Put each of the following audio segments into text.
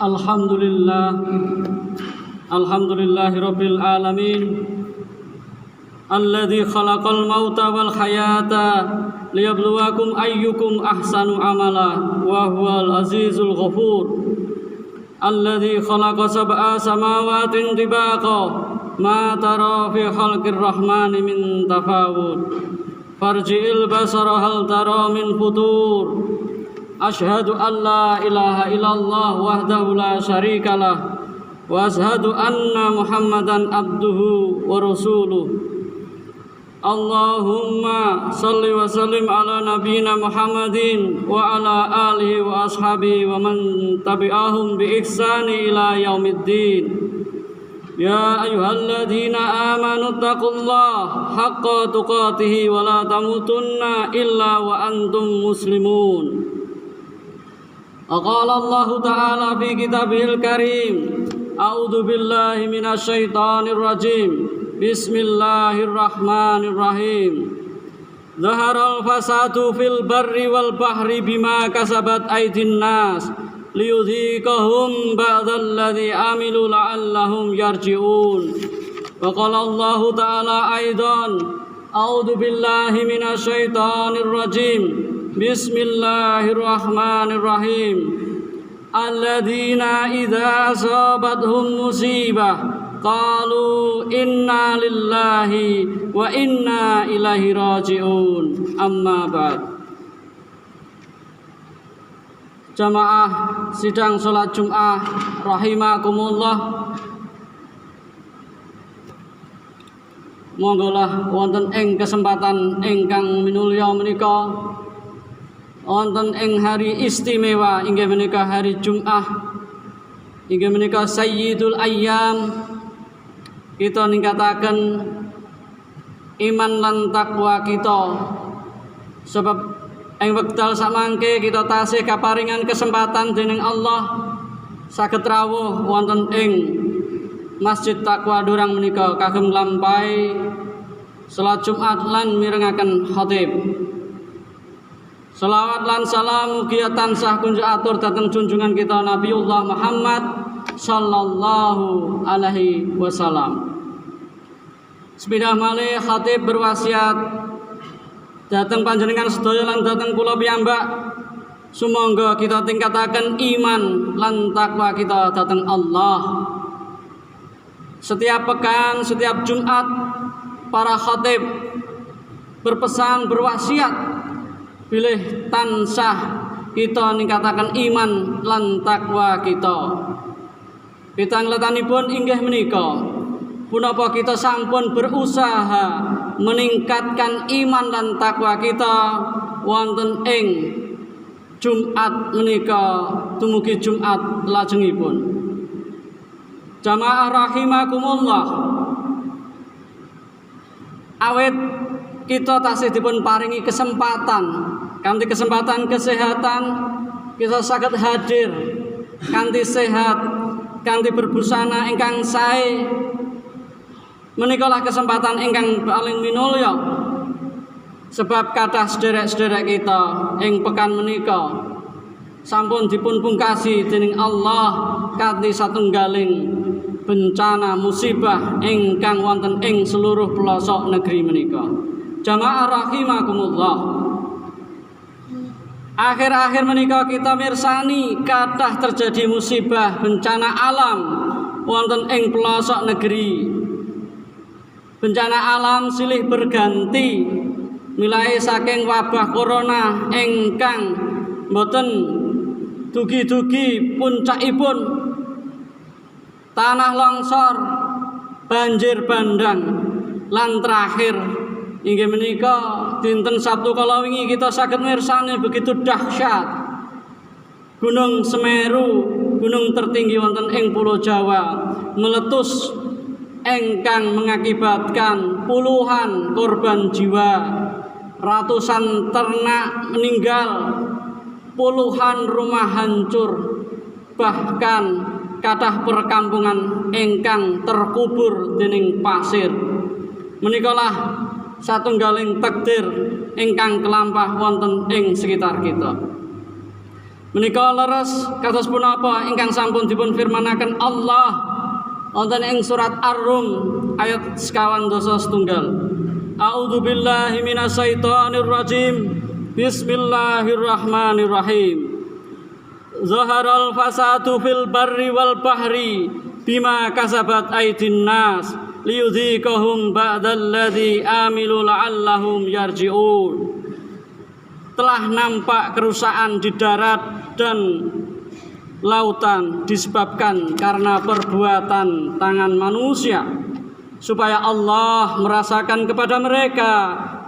Alhamdulillah, alhamdulillahi rabbil alamin, alladzi khalaqal mauta wal hayata liyabluwakum ayyukum ahsanu amala wa huwal azizul ghafur, alladzi khalaqa sab'a samawatin tibaqa ma tara fi khalqir rahmani min tafawut, farji'il basara hal tara min futur. Asyhadu an la ilaha illallah wahdahu la syarikalah wa asyhadu anna Muhammadan abduhu wa rasuluh. Allahumma salli wa sallim ala nabiyyina Muhammadin wa ala alihi wa ashabihi wa man tabi'ahum bi ihsani ila yaumiddin. Ya ayyuhalladzina amanu taqullaha haqqa tuqatih wa la tamutunna illa wa antum muslimun. Qala Allah Ta'ala fi kitabihil karim, a'udzu billahi minasy syaithanir rajim. Bismillahirrahmanirrahim. Zaharal fasadu fil barri wal bahri bima kasabat aydin nas liyudhiqahum ba'dalladzi amilu la'allahum yarji'un. Wa qala Allah Ta'ala aidan, a'udzu billahi minasy syaithanir rajim. Bismillahirrahmanirrahim. Alladzina idza asabathum musibah qalu inna lillahi wa inna ilaihi raji'un. Amma ba'd. Jamaah sidang salat Jumat rahimakumullah. Monggolah wonten ing kesempatan ingkang minulya menika, wonten ing hari istimewa inggih menika hari Jumat, inggih menika sayyidul ayyam, kita ningkataken iman lan takwa kita, sebab ing wekdal samangke kita tasih kaparingan kesempatan dening Allah saged rawuh wonten ing Masjid Taqwa Durang menika kagem lampahi salat Jumat lan mirengaken khatib. Selawat lan salam mugia tansah kunjuk atur dhateng junjungan kita Nabiullah Muhammad sallallahu alaihi wasallam. Sepidah malih khatib berwasiat dhateng panjenengan sedaya lan dhateng kula piyambak, sumangga kita tingkataken iman lan takwa kita dhateng Allah. Setiap pekan, setiap Jumat, para khatib berpesan, berwasiat bilih tansah kita ningkataken iman lan takwa kita. Pitangletanipun inggih menika, punapa kita sampun berusaha meningkatkan iman lan takwa kita wonten ing Jumat menika dumugi Jumat lajengipun. Jamaah rahimakumullah, awet kita tasih dipun paringi kesempatan, kanthi kesempatan kesehatan kita saged hadir kanthi sehat, kanthi berbusana ingkang sae. Menikalah kesempatan ingkang paling minulya, sebab kathah sederek-sederek kita ing pekan menika sampun dipun pungkasi dening Allah kanthi satunggaling bencana musibah ingkang wonten ing seluruh pelosok negeri menika. Jamaah rahimakumullah, akhir-akhir menika kita mirsani kathah terjadi musibah bencana alam wonten ing pelosok negeri. Bencana alam silih berganti mulai saking wabah corona ingkang boten dugi-dugi puncakipun, tanah longsor, banjir bandang, lan terakhir inggih menika dinten Sabtu kala wingi kita saged mirsani begitu dahsyat Gunung Semeru, gunung tertinggi wonten ing Pulau Jawa, meletus ingkang mengakibatkan puluhan korban jiwa, ratusan ternak meninggal, puluhan rumah hancur, bahkan kathah perkampungan ingkang terkubur dening pasir. Menikalah satunggaling takdir ingkang kelampah wonten ing sekitar kita. Menika leres kados punapa ingkang sampun dipun firmanaken Allah wonten ing surat Ar-Rum ayat 51. A'udzu billahi minasyaitonir rajim. Bismillahirrahmanirrahim. Zaharal fasadu fil barri wal bahri bima kasabat aydin nas liyudhiqahum ba'dalladzi amilu la'allahum yarji'un. Telah nampak kerusakan di darat dan lautan disebabkan karena perbuatan tangan manusia, supaya Allah merasakan kepada mereka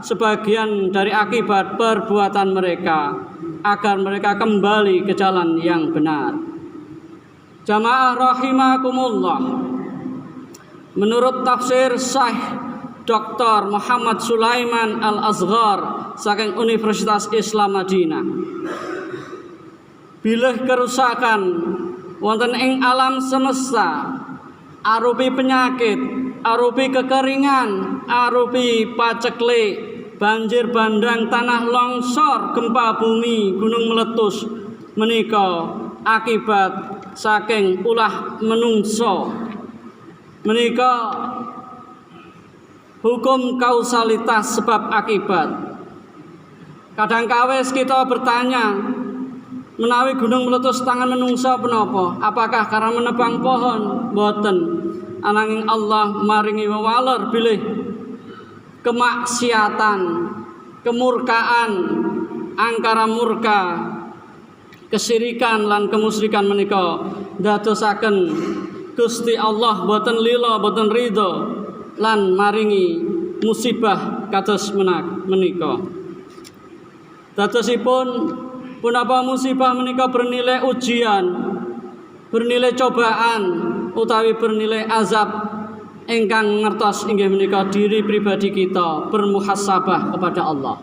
sebagian dari akibat perbuatan mereka, agar mereka kembali ke jalan yang benar. Jamaah rahimakumullah, menurut tafsir Syekh Dr. Muhammad Sulaiman Al-Azhar saking Universitas Islam Madinah, bilih kerusakan wonten ing alam semesta arupi penyakit, arupi kekeringan, arupi paceklik, banjir bandang, tanah longsor, gempa bumi, gunung meletus, menika akibat saking ulah menungso. Menika hukum kausalitas sebab akibat. Kadang kawis kita bertanya, menawi gunung meletus tangan menungso menapa? Apakah karena menebang pohon? Boten. Ananging Allah maringi wewaler bilih kemaksiatan, kemurkaan, angkara murka, kesirikan lan kemusyrikan menika dadosaken Gusti Allah boten lila, boten ridho lan maringi musibah kados menika. Dadosipun punapa musibah menika bernilai ujian, bernilai cobaan utawi bernilai azab ingkang ngertos inggih menika diri pribadi kita bermuhasabah kepada Allah.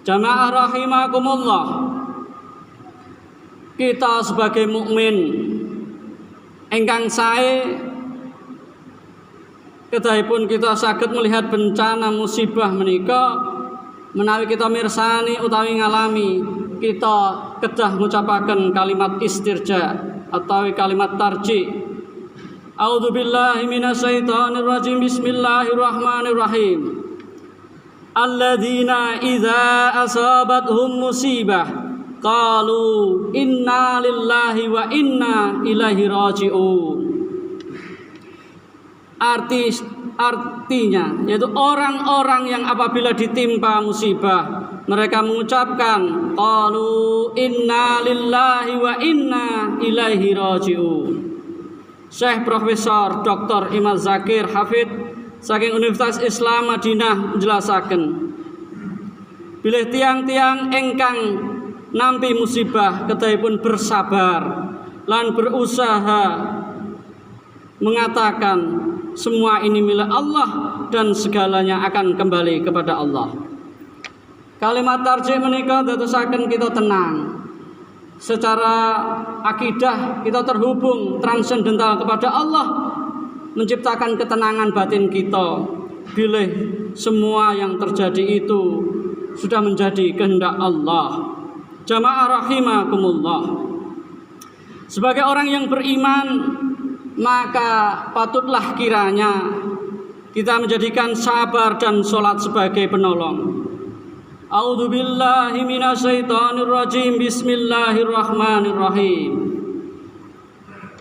Jamaah rahimakumullah, kita sebagai mukmin ingkang sae kedahipun kita saged melihat bencana musibah menika, menawi kita mirsani utawi ngalami, kita kedah ngucapaken kalimat istirja atau kalimat tarji. A'udzu billahi minasyaitonir rajim. Bismillahirrahmanirrahim. Alladzina idza asabathum musibah qalu inna lillahi wa inna ilaihi raji'un. Artinya yaitu orang-orang yang apabila ditimpa musibah mereka mengucapkan qalu inna lillahi wa inna ilaihi raji'un. Syekh Profesor Dr. Imad Zakir Hafid saking Universitas Islam Madinah menjelasaken bilih tiang-tiang ingkang nampi musibah kedahipun bersabar lan berusaha mengatakan semua ini milik Allah dan segalanya akan kembali kepada Allah. Kalimat tarjih menika dadosaken kita tenang. Secara akidah kita terhubung transendental kepada Allah, menciptakan ketenangan batin kita. Bilih semua yang terjadi itu sudah menjadi kehendak Allah. Jamaah rahimakumullah, sebagai orang yang beriman, maka patutlah kiranya kita menjadikan sabar dan sholat sebagai penolong. A'udzu billahi minasyaitonir rajim. Bismillahirrahmanirrahim.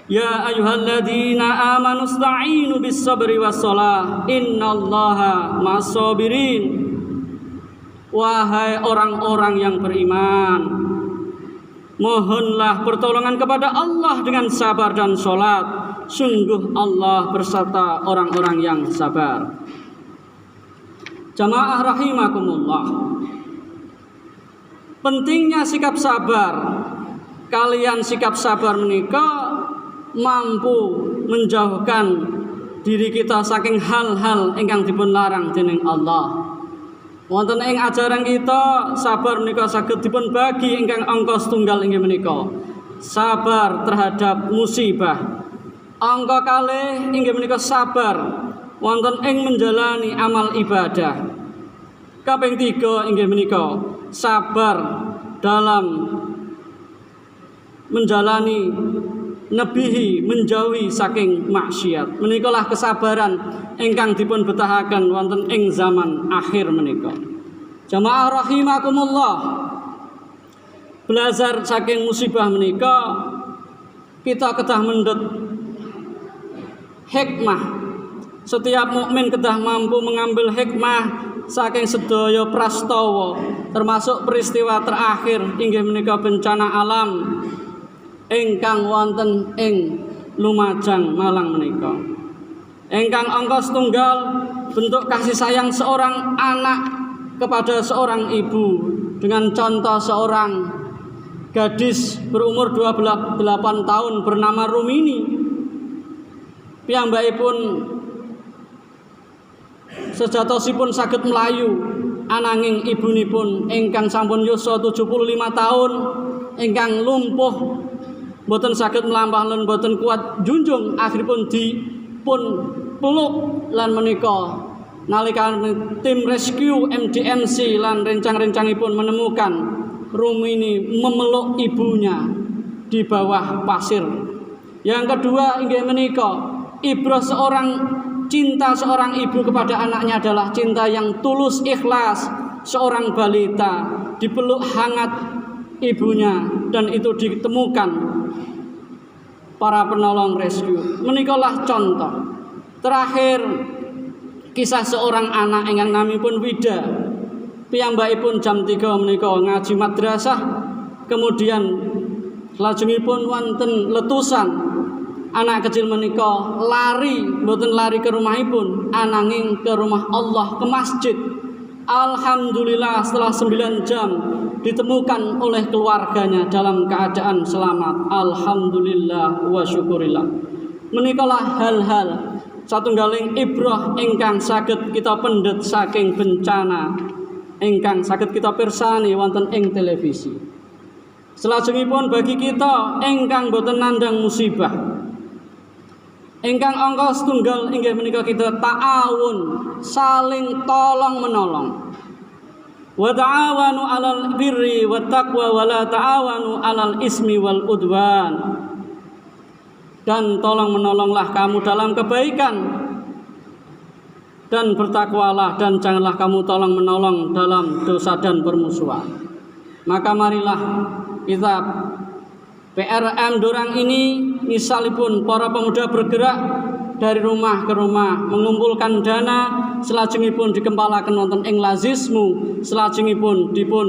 Ya ayyuhalladzina amanu ista'inu bis-sabri was-shalah innallaha ma'as-sabirin. Wahai orang-orang yang beriman, mohonlah pertolongan kepada Allah dengan sabar dan sholat. Sungguh Allah berserta orang-orang yang sabar. Jamaah rahimakumullah, pentingnya sikap sabar. Kalian sikap sabar menika mampu menjauhkan diri kita saking hal-hal ingkang dipun larang dening Allah. Wonten ing ajaran kita sabar menika saged dipun bagi ingkang angka setunggal inggih menika sabar terhadap musibah. Angka kalih inggih menika sabar wonten ing menjalani amal ibadah. Kaping 3 inggih menika sabar dalam menjalani nebihi menjauhi saking maksiat. Menikalah kesabaran ingkang dipun betahaken wonten ing zaman akhir menika. Jamaah rahimakumullah. Belajar saking musibah menika kita kedah mendhet hikmah. Setiap mukmin kedah mampu mengambil hikmah saking sedaya prastawa, termasuk peristiwa terakhir inggih menika bencana alam ingkang wonten ing Lumajang Malang menika. Ingkang angka setunggal bentuk kasih sayang seorang anak kepada seorang ibu dengan contoh seorang gadis berumur 28 tahun bernama Rumini. Piyambakipun sejatosipun saged melayu ananging ibunipun ingkang sampun yuswa 75 tahun ingkang lumpuh boten saged melampah lan boten kuat junjung, akhiripun dipun peluk lan menika nalika tim rescue MDMC lan rencang-rencangipun menemukan Rumini memeluk ibunya di bawah pasir. Yang kedua inggih menika ibrah cinta seorang ibu kepada anaknya adalah cinta yang tulus ikhlas. Seorang balita dipeluk hangat ibunya dan itu ditemukan para penolong rescue. Menikalah contoh. Terakhir kisah seorang anak ingkang naminipun Wida. Piyambakipun jam 3 menika ngaji madrasah, kemudian lajengipun wonten letusan. Anak kecil menika lari, mboten lari ke rumahipun, ananging ke rumah Allah, ke masjid. Alhamdulillah setelah 9 jam ditemukan oleh keluarganya dalam keadaan selamat. Alhamdulillah wa syukurillah. Menikalah hal-hal satunggaling ibrah ingkang saged kita pendhet saking bencana ingkang saged kita pirsani wonten ing televisi. Selajengipun bagi kita ingkang boten nandhang musibah, ingkang angka setunggal inggih menika kita ta'awun, saling tolong menolong. Wa ta'awanu 'alal birri wat taqwa wa la ta'awanu 'alal ismi wal udwan. Dan tolong menolonglah kamu dalam kebaikan dan bertakwalah, dan janganlah kamu tolong menolong dalam dosa dan permusuhan. Maka marilah kita PRM Dorang ini misalipun para pemuda bergerak dari rumah ke rumah mengumpulkan dana, selajengipun dikempalaken wonten ing lazismu, selajengipun dipun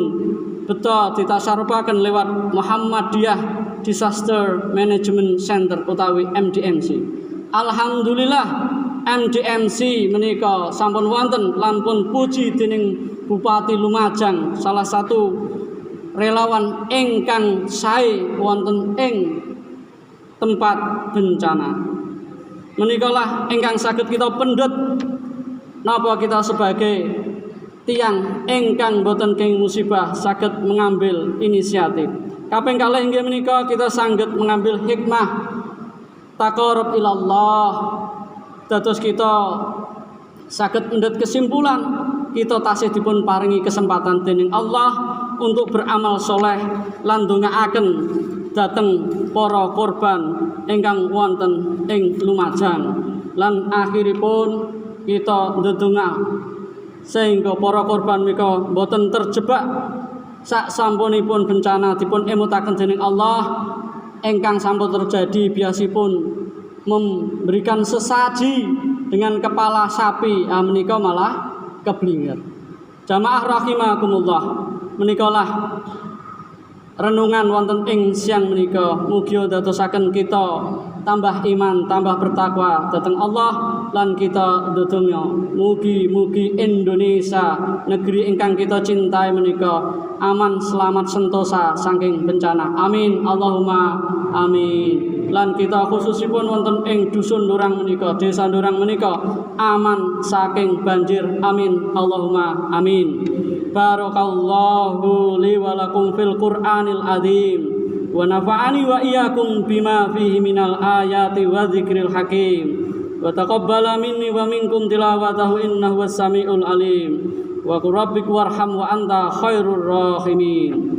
beto ditasarupaken lewat Muhammadiyah Disaster Management Center utawi MDMC. Alhamdulillah MDMC menika sampun wonten lampun puji dening Bupati Lumajang, salah satu relawan ingkang sae wonten ing tempat bencana. Menikalah ingkang saged kita pendhet napa kita sebagai tiang ingkang boten keng musibah saged mengambil inisiatif. Kaping kalih inggih menika kita saged mengambil hikmah taqarrub ilallah. Dados kita saged mendhet kesimpulan kita tasih dipun paringi kesempatan dening Allah untuk beramal soleh lan ndongaaken dhateng para korban ingkang wonten ing Lumajang, lan akhiripun kita ndedonga sehingga para korban menika boten terjebak sak sampunipun bencana dipun emutaken dening Allah ingkang sampun terjadi biasipun memberikan sesaji dengan kepala sapi, menika malah keblinger. Jamaah rahimakumullah, menikalah renungan wonten ing siang menika mugi dadosaken kita tambah iman, tambah bertakwa dhateng Allah, lan kita ndedonga mugi-mugi Indonesia negeri ingkang kita cintai menika aman, selamat, sentosa saking bencana. Amin Allahumma amin. Lan kita khususipun wonten ing dusun Dorang menika, desa Dorang menika aman saking banjir. Amin Allahumma amin. Barakallahu li wa lakum fil Qur'anil azim wa nafa'ani wa iyyakum bima fihi minal ayati wa dzikril hakim wa taqabbala minni wa minkum tilawatahu innahu was samiul alim wa qur rabbik warham wa anta khairur rahimin.